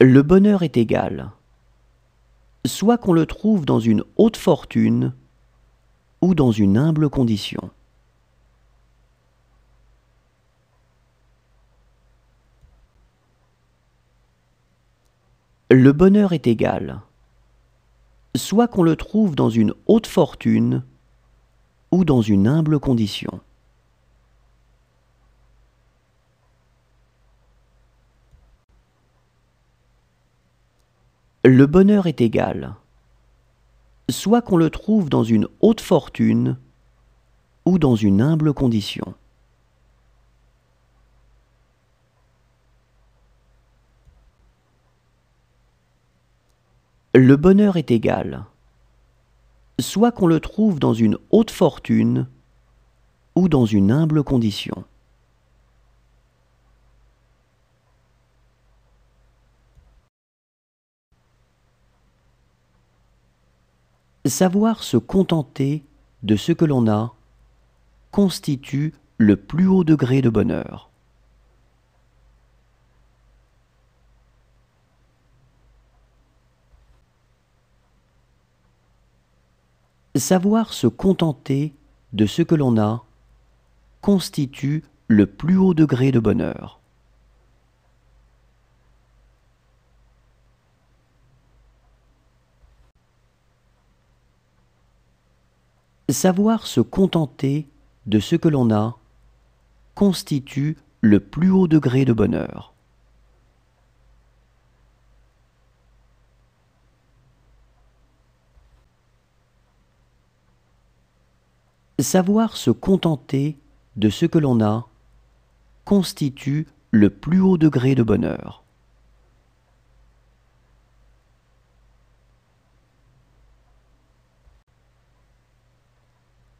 Le bonheur est égal, soit qu'on le trouve dans une haute fortune ou dans une humble condition. Le bonheur est égal, soit qu'on le trouve dans une haute fortune ou dans une humble condition. Le bonheur est égal, soit qu'on le trouve dans une haute fortune ou dans une humble condition. Le bonheur est égal, soit qu'on le trouve dans une haute fortune ou dans une humble condition. Savoir se contenter de ce que l'on a constitue le plus haut degré de bonheur. Savoir se contenter de ce que l'on a constitue le plus haut degré de bonheur. Savoir se contenter de ce que l'on a constitue le plus haut degré de bonheur. Savoir se contenter de ce que l'on a constitue le plus haut degré de bonheur.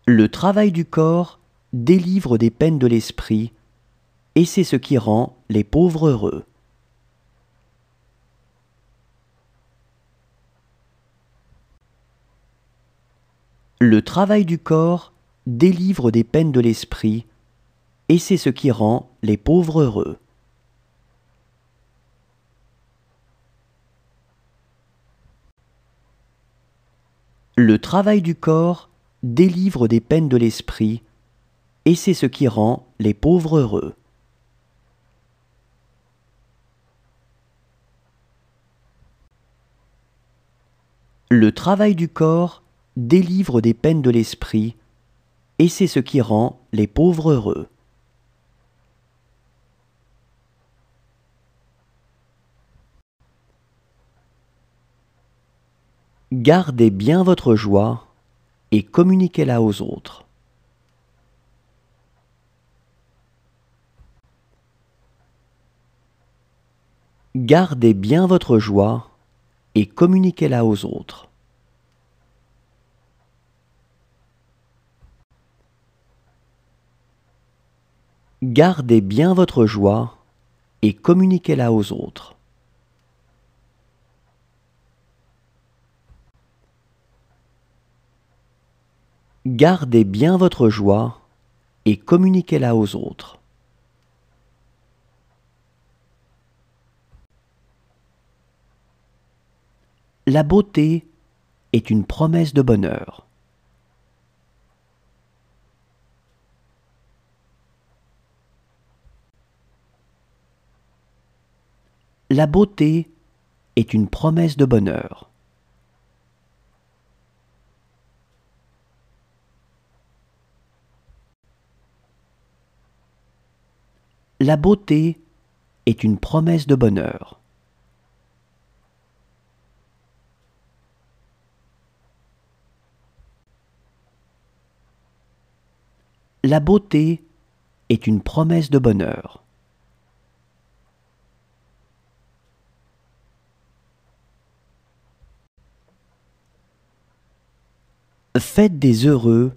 Le travail du corps délivre des peines de l'esprit, et c'est ce qui rend les pauvres heureux. Le travail du corps délivre des peines de l'esprit, et c'est ce qui rend les pauvres heureux. Le travail du corps délivre des peines de l'esprit, et c'est ce qui rend les pauvres heureux. Le travail du corps délivre des peines de l'esprit, et c'est ce qui rend les pauvres heureux. Gardez bien votre joie et communiquez-la aux autres. Gardez bien votre joie et communiquez-la aux autres. Gardez bien votre joie et communiquez-la aux autres. Gardez bien votre joie et communiquez-la aux autres. La beauté est une promesse de bonheur. La beauté est une promesse de bonheur. La beauté est une promesse de bonheur. La beauté est une promesse de bonheur. Faites des heureux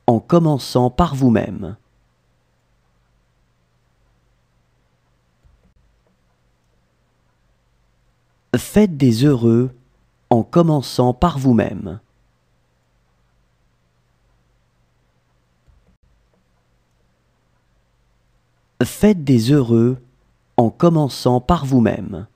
en commençant par vous-même. Faites des heureux en commençant par vous-même. Faites des heureux en commençant par vous-même.